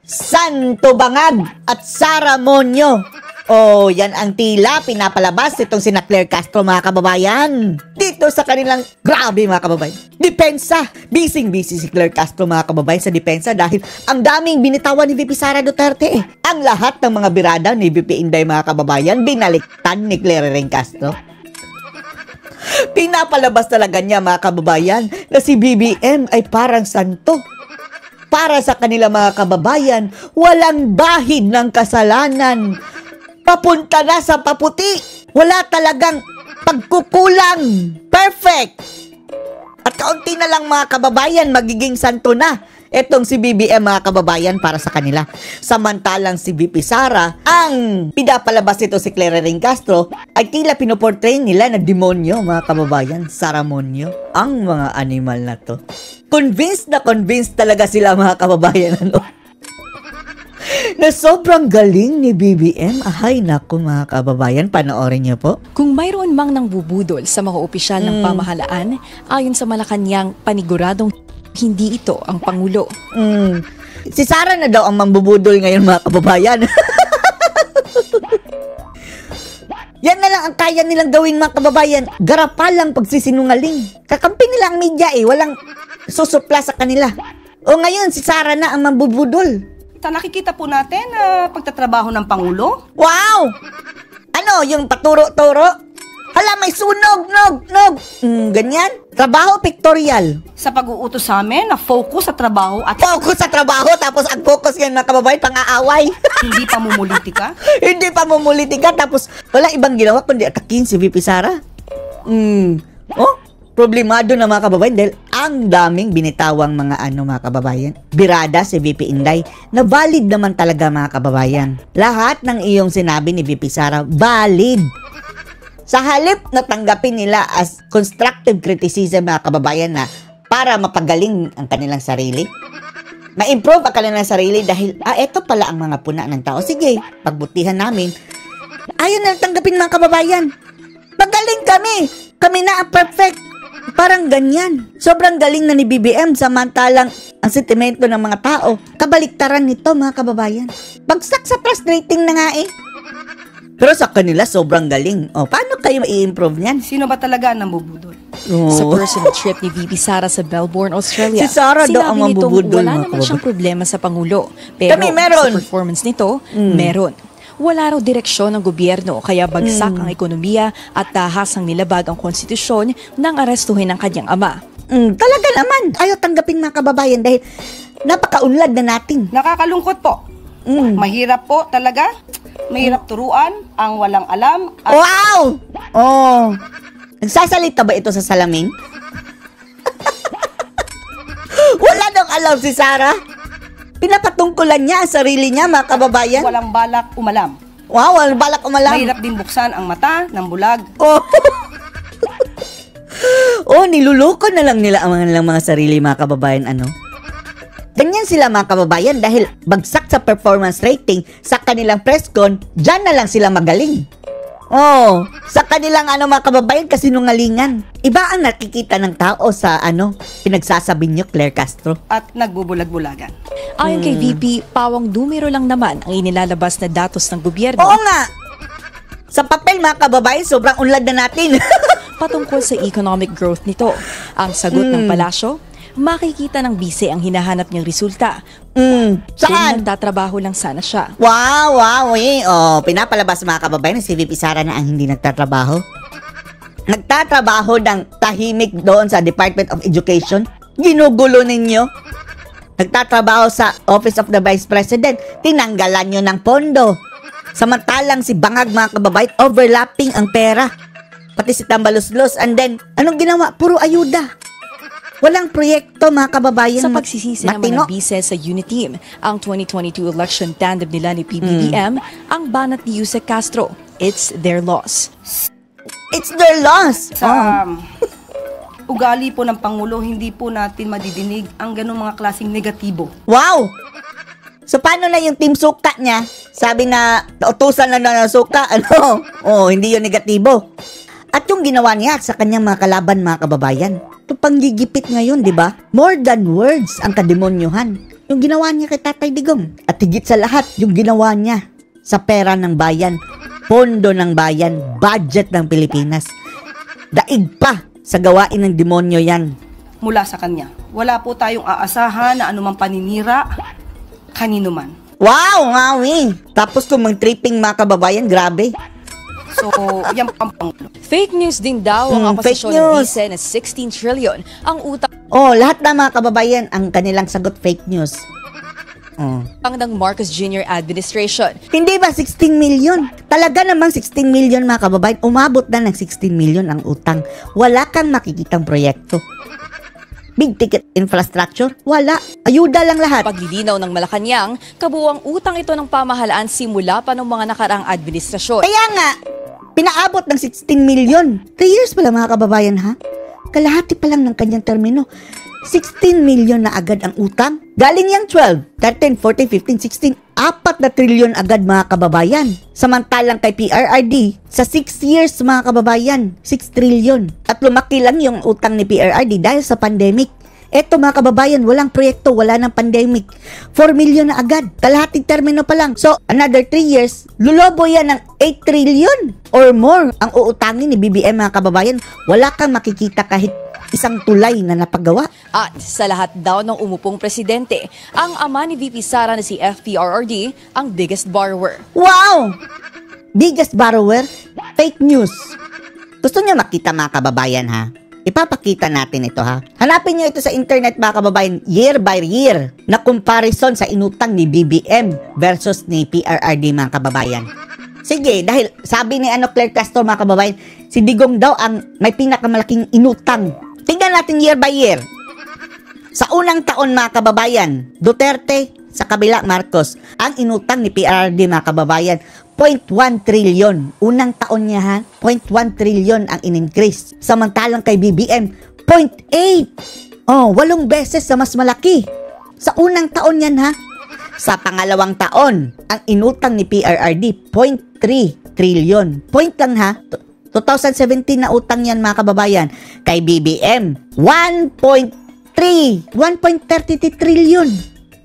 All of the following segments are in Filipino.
Santo Bangag at Sara Monyo. Oh, yan ang tila pinapalabas itong sina Claire Castro, mga kababayan. Dito sa kanilang, grabe mga kababayan, depensa. Busy si Claire Castro, mga kababayan, sa depensa dahil ang daming binitawan ni VP Sara Duterte. Ang lahat ng mga birada ni VP Inday, mga kababayan, binaliktad ni Claire Castro. Pinapalabas talaga niya, mga kababayan, na si BBM ay parang santo. Para sa kanila, mga kababayan, walang bahid ng kasalanan. Papunta na sa paputi. Wala talagang pagkukulang. Perfect. At kaunti na lang, mga kababayan, magiging santo na etong si BBM, mga kababayan, para sa kanila. Samantalang si VP Sara, ang pinapalabas ito si Claire Castro, ay tila pinoportray nila na demonyo, mga kababayan. Sara Monyo. Ang mga animal na to. Convinced talaga sila, mga kababayan, ano? Na sobrang galing ni BBM. Ahay, naku, mga kababayan, panoorin niyo po. Kung mayroon mang nang bubudol sa mga opisyal ng pamahalaan, ayon sa Malacanang, paniguradong hindi ito ang Pangulo. Si Sara na daw ang mambubudol ngayon, mga kababayan. Yan na lang ang kaya nilang gawin, mga kababayan. Garapalang pagsisinungaling. Kakampi nila ang media walang susupla sa kanila. O ngayon, si Sara na ang mambubudol. Nakikita po natin pagtatrabaho ng Pangulo. Wow! Ano, yung paturo-turo? Hala, may sunog, nog. Ganyan? Trabaho pictorial. Sa pag-uutos sa amin na focus sa trabaho at Focus sa trabaho, tapos ang focus ngayon, mga kababayan, pang-aaway. hindi pamumulitika. Hindi pa mumulitika, tapos wala ibang ginawa kundi atakin si VP Sara. Oh, problemado na, mga kababayan, dahil ang daming binitawang mga mga kababayan. Birada si VP Inday na valid naman talaga, mga kababayan. Lahat ng iyong sinabi ni VP Sara, valid. Sa halip na tanggapin nila as constructive criticism, mga kababayan, na para mapagaling ang kanilang sarili, ma-improve ang kanilang sarili dahil, eto pala ang mga puna ng tao. Sige, pagbutihan namin. Ayaw na tanggapin, mga kababayan. Magaling kami. Kami na ang perfect. Parang ganyan. Sobrang galing na ni BBM, samantalang ang sentimento ng mga tao, kabaliktaran nito, mga kababayan. Bagsak sa trust rating na nga Pero sa kanila, sobrang galing. Paano kayo mai-improve niyan? Sino ba talaga ang nambubudol? Sa personal trip ni VP Sara sa Melbourne, Australia, si Sara daw ang mambubudol, wala naman siyang problema sa Pangulo. Pero kami meron. Sa performance nito, meron. Wala raw direksyon ng gobyerno, kaya bagsak ang ekonomiya at tahas ang nilabag ang konstitusyon nang arestuhin ang kanyang ama. Talaga naman. Ayaw tanggapin, mga kababayan, dahil napakaunlad na natin. Nakakalungkot po. Mahirap po talaga. Mahirap turuan ang walang alam. Wow! Nagsasalita ba ito sa salamin? Wala nang alam si Sara. Pinapatungkulan niya ang sarili niya, mga kababayan. Walang balak umalam. Wow, walang balak umalam. Mahirap din buksan ang mata ng bulag. Niluloko na lang nila ang mga sarili, mga kababayan, Ganyan sila, mga kababayan, dahil bagsak sa performance rating sa kanilang press con, dyan na lang sila magaling. Sa kanilang mga kababayan, kasinungalingan. Iba ang nakikita ng tao sa pinagsasabi niyo, Claire Castro. At nagbubulag-bulagan. Ayon kay VP, pawang numero lang naman ang inilalabas na datos ng gobyerno. Oo nga! Sa papel, mga kababayan, sobrang unlad na natin. Patungkol sa economic growth nito, ang sagot ng palasyo, makikita ng bise ang hinahanap niyang resulta. Saan? Nagtatrabaho lang sana siya. Wow, pinapalabas, mga kababayan, si VP Sara na ang hindi nagtatrabaho. Nagtatrabaho ng tahimik doon sa Department of Education. Ginugulo ninyo. Nagtatrabaho sa Office of the Vice President. Tinanggalan nyo ng pondo. Samantalang si Bangag, mga kababayan, overlapping ang pera. Pati si Tambaluslos. And then, anong ginawa? Puro ayuda. Walang proyekto, mga kababayan. Sa pagsisisi naman ng bise sa Uniteam, ang 2022 election tandem nila ni PBBM, ang banat ni Yusek Castro. It's their loss. It's their loss. Sa ugali po ng Pangulo, hindi po natin madidinig ang ganung mga klaseng negatibo. Wow! So, paano na yung team suka niya? Sabi na, nautusan lang na ng suka. Hindi yun negatibo. At yung ginawa niya sa kanyang mga kalaban, mga kababayan, ito panggigipit ngayon, di ba? More than words ang kademonyuhan. Yung ginawa niya kay Tatay Digong. At higit sa lahat, yung ginawa niya sa pera ng bayan, pondo ng bayan, budget ng Pilipinas. Daig pa sa gawain ng demonyo yan. Mula sa kanya. Wala po tayong aasahan na anumang paninira, kanino man. Wow, Maui! Tapos kung mag-tripping mga kababayan, grabe. So, yan po ang Pangulo. Fake news din daw ang Fake akusasyon ng news. Vice na 16 trillion ang utang Oh, lahat na mga kababayan, ang kanilang sagot fake news. Oh. ng Marcos Jr. administration. Hindi ba 16 million? Talaga namang 16 million mga kababayan. Umabot na ng 16 million ang utang. Wala kang makikitang proyekto. Big ticket infrastructure? Wala. Ayuda lang lahat. Paglilinaw ng Malacanang, kabuuang utang ito ng pamahalaan simula pa ng mga nakaraang administrasyon. Kaya nga, pinaabot ng 16 million. 3 years pala mga kababayan ha? Kalahati pa lang ng kanyang termino. 16 million na agad ang utang. Galing yang 12, 13, 14, 15, 16. 4 na trilyon agad mga kababayan. Samantalang kay PRRD, sa 6 years mga kababayan, 6 trilyon. At lumaki lang yung utang ni PRRD dahil sa pandemic. Eto mga kababayan, walang proyekto, wala ng pandemic. 4 million na agad. Kalahating termino pa lang. So, another 3 years, lulobo yan ng 8 trillion or more ang uutangin ni BBM mga kababayan. Wala kang makikita kahit isang tulay na napagawa. At sa lahat daw ng umupong presidente, ang ama ni VP Sara na si FPRRD ang biggest borrower. Wow! Biggest borrower? Fake news. Gusto niyo makita mga kababayan ha? Ipapakita natin ito ha. Hanapin niyo ito sa internet mga kababayan year by year na comparison sa inutang ni BBM versus ni PRRD mga kababayan. Sige, dahil sabi ni Claire Castro mga kababayan, si Digong daw ang may pinakamalaking inutang. Tingnan natin year by year. Sa unang taon mga kababayan, Duterte, sa kabila Marcos, ang inutang ni PRRD mga kababayan, 0.1 trillion. Unang taon niya ha, 0.1 trillion ang in-increase. Samantalang kay BBM, 0.8. Oh, 8 beses sa mas malaki. Sa unang taon yan ha. Sa pangalawang taon, ang inutang ni PRRD, 0.3 trillion. Point lang ha. 2017 na utang yan mga kababayan. Kay BBM, 1.33 trillion.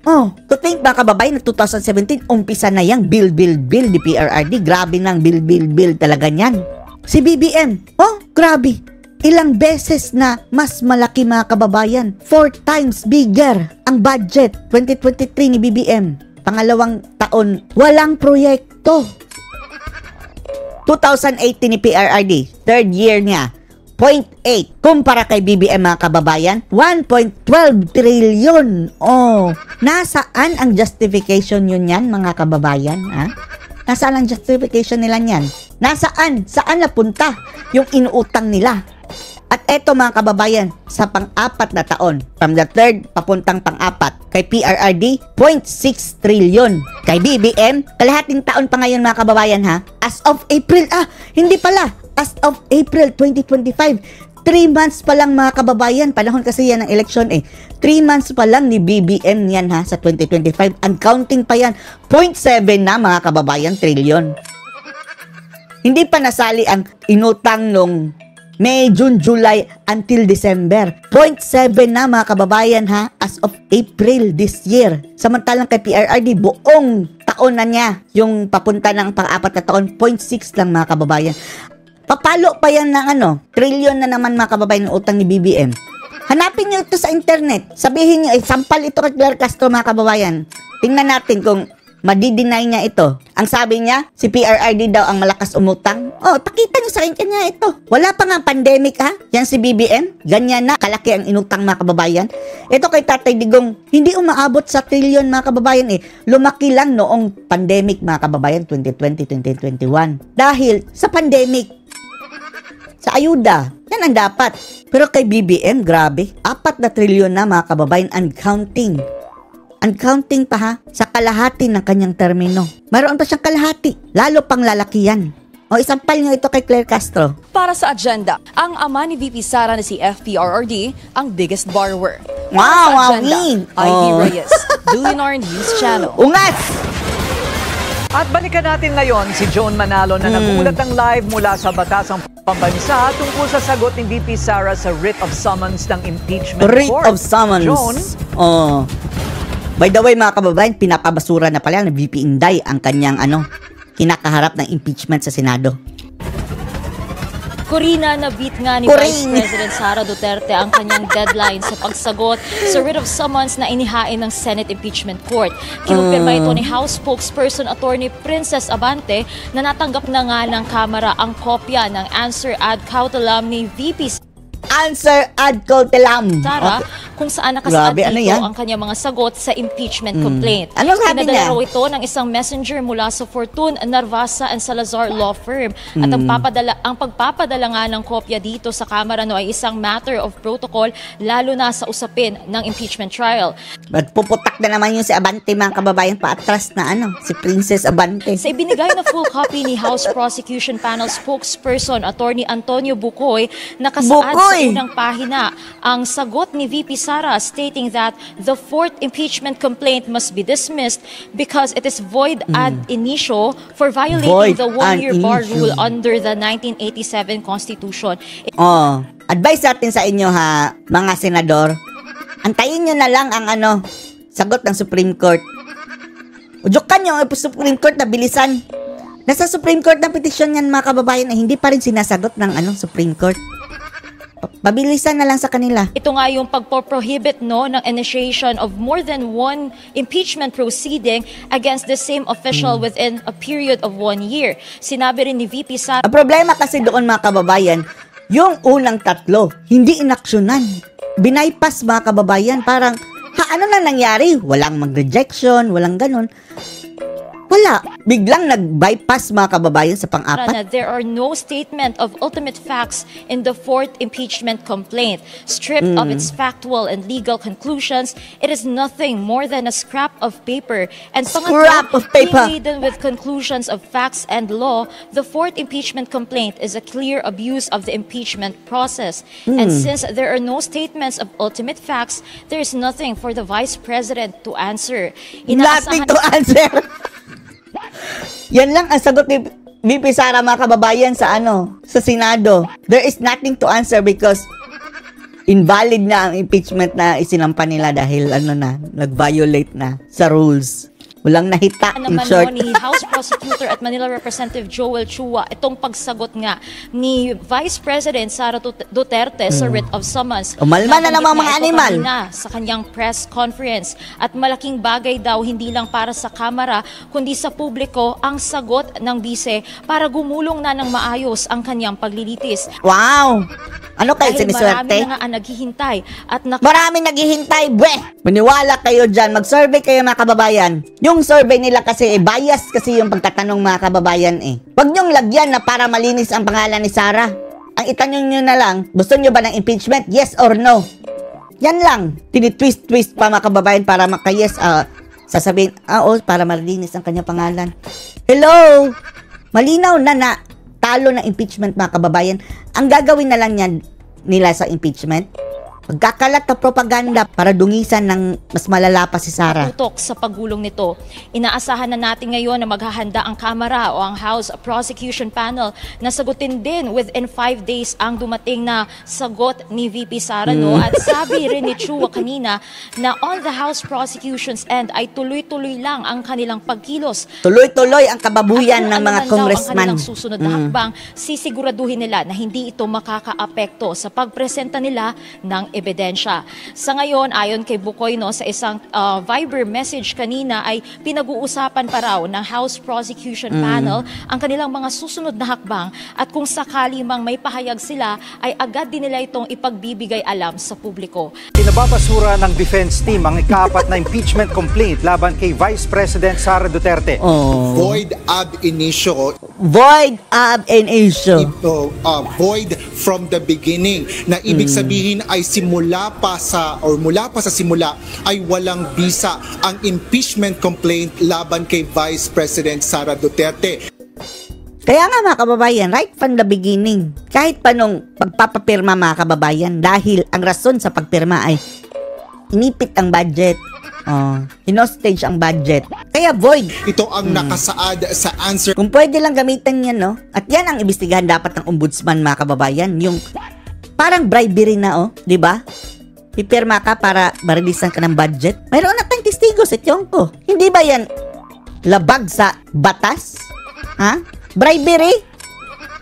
Oh, to think mga kababayan, na 2017, umpisa na yang bill ni PRRD. Grabe nang bill talaga niyan. Si BBM, oh, grabe. Ilang beses na mas malaki mga kababayan. 4 times bigger ang budget 2023 ni BBM. Pangalawang taon, walang proyekto. 2018 ni PRRD, third year niya, 0.8. Kumpara kay BBM mga kababayan, 1.12 trillion. Oh, nasaan ang justification yun yan mga kababayan? Ha? Nasaan ang justification nila yan? Nasaan? Saan napunta yung inuutang nila? At eto mga kababayan, sa pang-apat na taon, from the third papuntang pang-apat, kay PRRD, 0.6 trillion. Kay BBM, kalahating taon pa ngayon mga kababayan ha, as of April, hindi pala, as of April 2025, 3 months pa lang mga kababayan, panahon kasi yan ng eleksyon 3 months pa lang ni BBM yan ha, sa 2025, ang counting pa yan, 0.7 na mga kababayan, trillion. Hindi pa nasali ang inutang nung May, June, July, until December. 0.7 na mga kababayan ha, as of April this year. Samantalang kay PRRD, buong taon na niya, yung papunta ng pang-apat na taon, 0.6 lang mga kababayan. Papalo pa yan ng trillion na naman mga kababayan ng utang ni BBM. Hanapin niyo ito sa internet. Sabihin niyo, sampal ito kay Claire Castro mga kababayan. Tingnan natin kung madideny niya ito. Ang sabi niya, si PRRD daw ang malakas umutang. Oh, pakita niyo sa kanya ito. Wala pa nga pandemic ha. Yan si BBM. Ganyan na kalaki ang inutang mga kababayan. Ito kay Tatay Digong, hindi umaabot sa trillion mga kababayan Lumaki lang noong pandemic mga kababayan, 2020, 2021. Dahil sa pandemic, sa ayuda, yan ang dapat. Pero kay BBM, grabe. 4 na trillion na mga kababayan and counting. And counting pa ha, sa kalahati ng kanyang termino. Mayroon pa siyang kalahati, lalo pang lalaki yan. O isampal niyo ito kay Claire Castro. Para sa agenda, ang ama ni VP Sara na si FPRRD ang biggest borrower. Wow, Para sa wow, agenda, Win. Ivy Reyes, Dulinar News Channel. Ungas! At balikan natin ngayon si Joan Manalo na nagulat ng live mula sa Batasang Pambansa tungkol sa sagot ni VP Sara sa writ of summons ng impeachment Writ court. of summons. Joan? Oh. By the way, mga kababayan, pinapabasura na pala ng VP Inday ang kanyang kinakaharap ng impeachment sa Senado. Corina, na-beat nga ni Vice President Sara Duterte ang kanyang deadline sa pagsagot sa writ of summons na inihain ng Senate Impeachment Court. Kinumpirma ito ni House Spokesperson Attorney Princess Abante na natanggap na nga ng Kamara ang kopya ng answer ad cautelam ni VP Answer ad cautelam. Sara, kung saan nakasaad dito ang kanyang mga sagot sa impeachment complaint. Ano sabi niya? Pinadala raw ito ng isang messenger mula sa Fortune, Narvasa and Salazar Law Firm. At ang pagpapadala nga ng kopya dito sa Kamara ay isang matter of protocol, lalo na sa usapin ng impeachment trial. At puputak na naman yung si Abante, mga kababayan, paatras na si Princess Abante. Sa ibinigay na full copy ni House Prosecution Panel Spokesperson Attorney Antonio Bucoy, nakasaad sa unang pahina ang sagot ni VP Sara stating that the fourth impeachment complaint must be dismissed because it is void ad initio for violating the one-year bar rule under the 1987 Constitution. Advice natin sa inyo mga senador, antayin nyo na lang ang sagot ng Supreme Court. Udyukan nyo ang Supreme Court na bilisan. Nasa Supreme Court na petisyon yan, mga kababayan, na hindi pa rin sinasagot ng Supreme Court. Pabilisan na lang sa kanila. Ito nga yung pagpo-prohibit ng initiation of more than one impeachment proceeding against the same official within a period of 1 year. Sinabi rin ni VP Sara. Ang problema kasi doon, mga kababayan, yung unang 3, hindi inaksyonan. Binaypass, mga kababayan, parang, ano na nangyari? Walang mag-rejection, walang ganun. Wala. Biglang nag-bypass, mga kababayan, sa pang-4. There are no statement of ultimate facts in the fourth impeachment complaint. Stripped of its factual and legal conclusions, it is nothing more than a scrap of paper. And scrap of paper. Being laden with conclusions of facts and law, the fourth impeachment complaint is a clear abuse of the impeachment process. And since there are no statements of ultimate facts, there is nothing for the Vice President to answer. Nothing to answer! Yan lang ang sagot ni VP Sara, mga kababayan, sa Senado. There is nothing to answer because invalid na ang impeachment na isinampa nila dahil nag-violate na sa rules. Walang nahita, in short. Ni House Prosecutor at Manila Representative Joel Chua, itong pagsagot nga ni Vice President Sara Duterte sa writ of summons. Umalma na naman mga animal. Sa kanyang press conference. At malaking bagay daw hindi lang para sa Kamara, kundi sa publiko ang sagot ng bise para gumulong na ng maayos ang kanyang paglilitis. Wow! Ano kayo siniswerte? Marami na nga ang naghihintay. Maraming naghihintay, Maniwala kayo dyan. Mag-survey kayo, mga kababayan. Yung survey nila kasi, bias kasi yung pagtatanong, mga kababayan Huwag nyong lagyan na para malinis ang pangalan ni Sara. Ang itanong nyo na lang, gusto nyo ba ng impeachment? Yes or no? Yan lang. Tinitwist-twist pa, mga kababayan, para maka-yes. Sasabihin, para malinis ang kanyang pangalan. Hello? Malinaw na talo ng impeachment, mga kababayan. Ang gagawin na lang nila sa impeachment, magkakalat na propaganda para dungisan ng mas malala pa si Sara. Tutok sa paggulong nito. Inaasahan na natin ngayon na maghahanda ang Kamara o ang House Prosecution Panel na sagutin din within 5 days ang dumating na sagot ni VP Sara. At sabi rin ni Chua kanina na on the House Prosecution's end ay tuloy-tuloy lang ang kanilang pagkilos. Tuloy-tuloy ang kababuyan ng mga congressman. Ang kanilang susunod na hakbang, sisiguraduhin nila na hindi ito makakaapekto sa pagpresenta nila ng ebidensya. Sa ngayon, ayon kay Bucoy sa isang Viber message kanina ay pinag-uusapan pa raw ng House Prosecution Panel ang kanilang mga susunod na hakbang at kung sakali mang may pahayag sila ay agad din nila itong ipagbibigay alam sa publiko. Pinababasura ng defense team ang ika-4 na impeachment complaint laban kay Vice President Sara Duterte. Void ab initio. Void ab initio. Void from the beginning. Na ibig sabihin ay mula pa sa simula ay walang bisa ang impeachment complaint laban kay Vice President Sara Duterte. Kaya nga, mga kababayan, right from the beginning, kahit pa nung pagpapapirma, mga kababayan, dahil ang rason sa pagpirma ay inipit ang budget, hinostage ang budget, kaya void. Ito ang nakasaad sa answer. Kung pwede lang gamitan yan, at yan ang imbestigahan dapat ng ombudsman, mga kababayan, yung parang bribery na, di ba? pipirma ka para marilisan ka ng budget? Mayroon na tayong testigo sa Tiongko. Hindi ba yan labag sa batas? Ha? Bribery?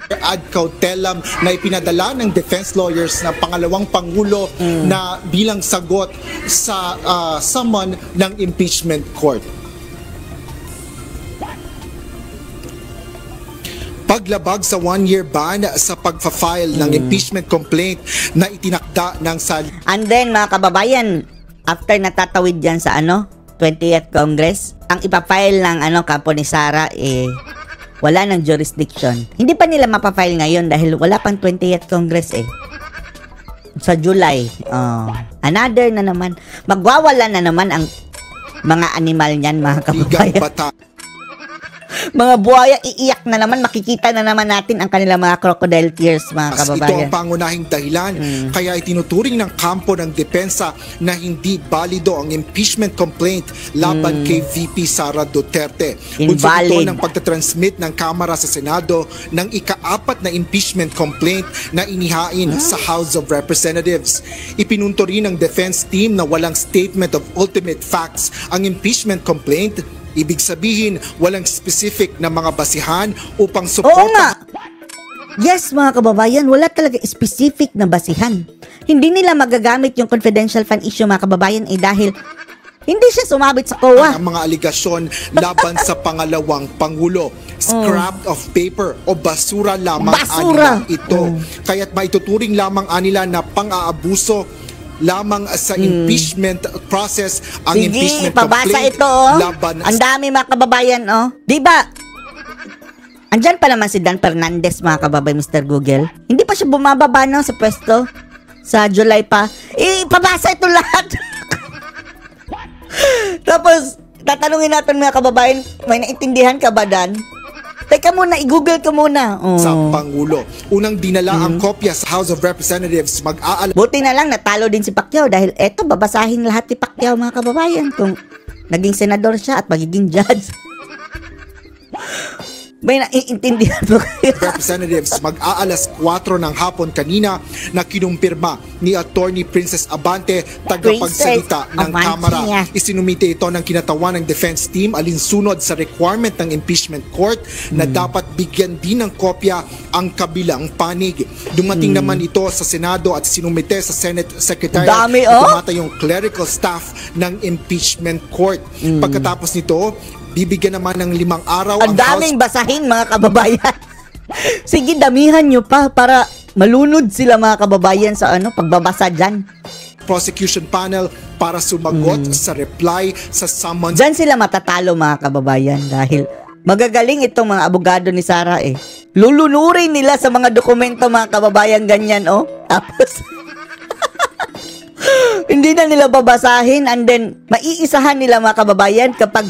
ad cautelam na ipinadala ng defense lawyers na pangalawang pangulo na bilang sagot sa summon ng impeachment court. Paglabag sa one-year ban sa pagfa-file ng impeachment complaint na itinakda ng And then mga kababayan, after natatawid yan sa 20th Congress, ang ipafile ng kampo ni Sara wala ng jurisdiction. Hindi pa nila mapafile ngayon dahil wala pang 20th Congress sa July. Another na naman. Magwawala na naman ang mga animal niyan, mga kababayan. Mga buhaya, iiyak na naman, makikita na naman natin ang kanilang mga crocodile tears, mga kababayan. Ito ang pangunahing dahilan kaya itinuturing ng kampo ng depensa na hindi balido ang impeachment complaint laban kay VP Sara Duterte. Bunsod ito ng pagtatransmit ng Kamara sa Senado ng ika-4 na impeachment complaint na inihain sa House of Representatives. Ipinunto rin ng defense team na walang statement of ultimate facts ang impeachment complaint. Ibig sabihin, walang specific na mga basihan upang suporta. Oo nga! Yes, mga kababayan, wala talaga specific na basihan. Hindi nila magagamit yung confidential fund issue, mga kababayan, dahil hindi siya sumabit sa COA. Ang mga aligasyon laban sa pangalawang pangulo. Scrap of paper o basura lamang anila ito. Kaya't maituturing lamang anila na pang-aabuso lamang sa impeachment process ang impeachment pabasa complaint ito, laban ang dami mga kababayan, di ba? Andyan pa naman si Dan Fernandez, mga kababayan, Mr. Google. Hindi pa siya bumababa sa pwesto sa July pa. Pabasa ito lahat. Tapos tatanungin natin, mga kababayan, may naintindihan ka ba, Dan? Teka muna, i-google ko muna. Sa Pangulo. Unang dinala ang kopya sa House of Representatives. Buti na lang natalo din si Pacquiao dahil eto, babasahin lahat ni Pacquiao, mga kababayan, kung naging senador siya at magiging judge. May naiintindihan mo kayo. Representatives mag-aalas 4 ng hapon kanina na kinumpirma ni Attorney Princess Abante, tagapagsalita ng Kamara. Isinumite ito ng kinatawan ng defense team alinsunod sa requirement ng impeachment court na dapat bigyan din ng kopya ang kabilang panig. Dumating naman ito sa Senado at sinumite sa Senate Secretary at tumata yung clerical staff ng impeachment court. Pagkatapos nito, bibigyan naman ng 5 araw ang daming basahin, mga kababayan. Sige, damihan nyo pa para malunod sila, mga kababayan, sa pagbabasa dyan. Prosecution panel para sumagot sa reply sa summons. Dyan sila matatalo, mga kababayan, dahil magagaling itong mga abogado ni Sara Lulunurin nila sa mga dokumento, mga kababayan, ganyan Tapos hindi na nila babasahin, and then maiisahan nila, mga kababayan, kapag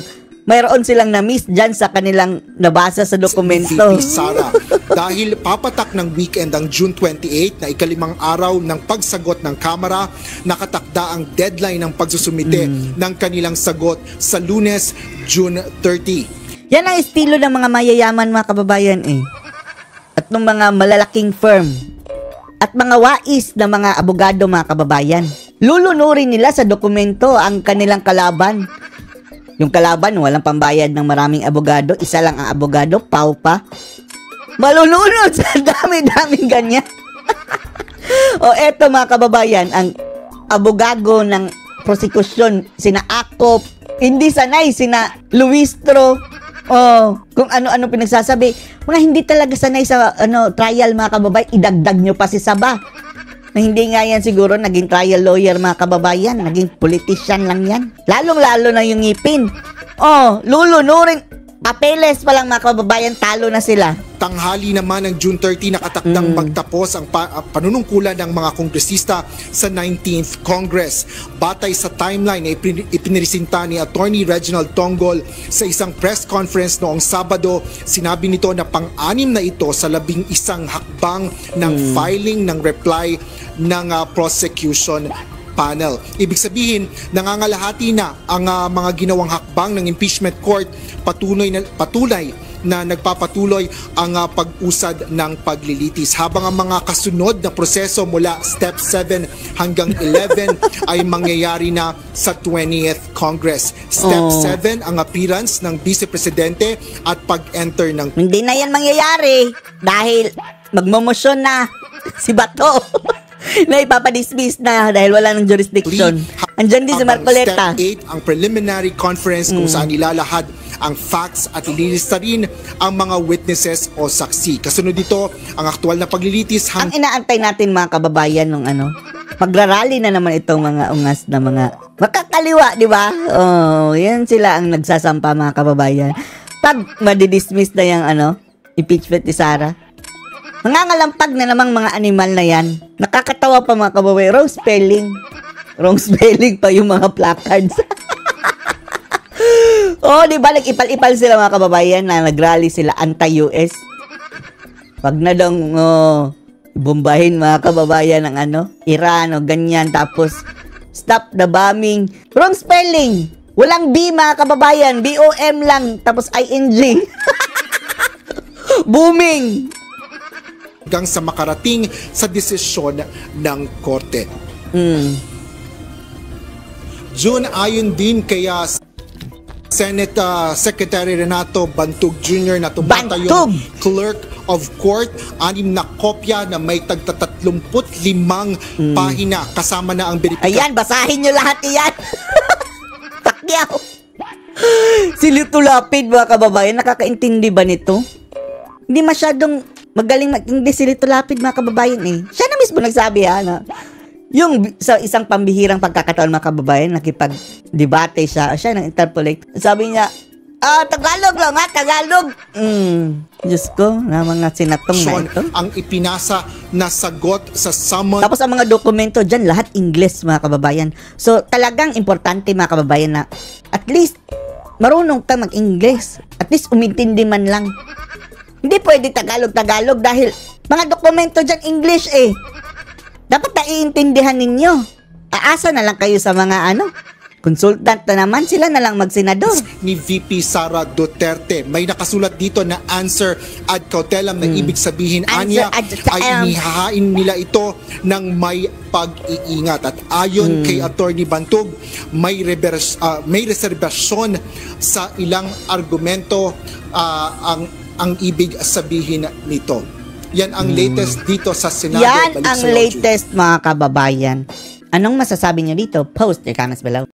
mayroon silang na-miss dyan sa kanilang nabasa sa dokumento. VP Sara, dahil papatak ng weekend ang June 28 na ika-5 araw ng pagsagot ng Kamara, nakatakda ang deadline ng pagsusumite ng kanilang sagot sa Lunes, June 30. Yan ang estilo ng mga mayayaman, mga kababayan At ng mga malalaking firm. At mga wais na mga abogado, mga kababayan. Lulunurin nila sa dokumento ang kanilang kalaban. Yung kalaban, walang pambayad ng maraming abogado. Isa lang ang abogado, pau pa. Malulunod sa dami-daming ganyan. Eto, mga kababayan, ang abogado ng prosekusyon, sina Akop, hindi sanay, sina Luistro, kung ano-ano pinagsasabi. Mga hindi talaga sanay sa trial, mga kababayan, idagdag nyo pa si Saba. Na hindi nga yan siguro naging trial lawyer, mga kababayan, naging politician lang yan. Lalong-lalo na yung ngipin. Lulunurin. Papeles pa lang, mga kababayan, talo na sila. Tanghali naman ng June 30 nakatakdang magtapos ang panunungkulan ng mga kongresista sa 19th Congress. Batay sa timeline na ipiniresinta ni Attorney Reginald Tongol sa isang press conference noong Sabado, sinabi nito na pang-anim na ito sa 11 hakbang ng filing ng reply ng prosecution panel. Ibig sabihin, nangangalahati na ang mga ginawang hakbang ng impeachment court, patunay na nagpapatuloy ang pag-usad ng paglilitis. Habang ang mga kasunod na proseso mula Step 7 hanggang 11 ay mangyayari na sa 20th Congress. Step 7 ang appearance ng Vice Presidente at pag-enter ng Hindi na yan mangyayari dahil magmomosyon na si Bato na ipapadismiss na dahil wala ng jurisdiction. Andyan din si Marcoleta. Step 8 ang preliminary conference kung saan ilalahad ang facts at ililista rin ang mga witnesses o saksi. Kasunod dito ang aktual na paglilitis Ang inaantay natin mga kababayan nung magrarally na naman itong mga ungas na mga makakaliwa, di ba? Oh, yan sila ang nagsasampa mga kababayan. Pag madidismiss na yung impeachment ni Sara, mangangalampag na namang mga animal na yan. Nakakatawa pa mga kababayan. Wrong spelling pa yung mga placards. Oh, di ba? Nag-ipal-ipal sila mga kababayan na nagrally sila anti-US. Wag na daw bombahin mga kababayan ng Iran o ganyan. Tapos, stop the bombing. Wrong spelling. Walang B mga kababayan. B-O-M lang. Tapos I-N-G. Booming. hanggang sa makarating sa desisyon ng korte. June, ayon din kaya Senate Secretary Renato Bantug Jr. na tumata yung Clerk of Court, 6 na kopya na may tagta-35 pahina kasama na ang verifikasyon. Ayan, basahin nyo lahat iyan. Takyaw. Si Lito Lapid, mga kababayan, nakakaintindi ba nito? Hindi masyadong magaling mag-English si Lito Lapid, mga kababayan eh. Siya na mismo nagsabi na yung sa isang pambihirang pagkakataon, mga kababayan, nakipag-debate siya nang interpolate. Sabi niya, Tagalog lang Tagalog. Diyos ko, na mga sinatong na ito. Ang ipinasa na sagot sa summon. Tapos ang mga dokumento dyan, lahat English, mga kababayan. So talagang importante, mga kababayan, na at least marunong ka mag-English. At least umintindi man lang. Hindi pwede Tagalog dahil mga dokumento dyan English eh. Dapat naiintindihan ninyo. Aasa na lang kayo sa mga consultant na naman, sila na lang magsenador. Ni VP Sara Duterte. May nakasulat dito na answer ad cautelam na ibig sabihin anya ay inihahain nila ito ng may pag-iingat. At ayon kay Attorney Bantug, may reserbasyon sa ilang argumento ang ibig sabihin nito. Yan ang latest dito sa Senado. Yan ang latest, mga kababayan. Anong masasabi niyo dito? Post your comments below.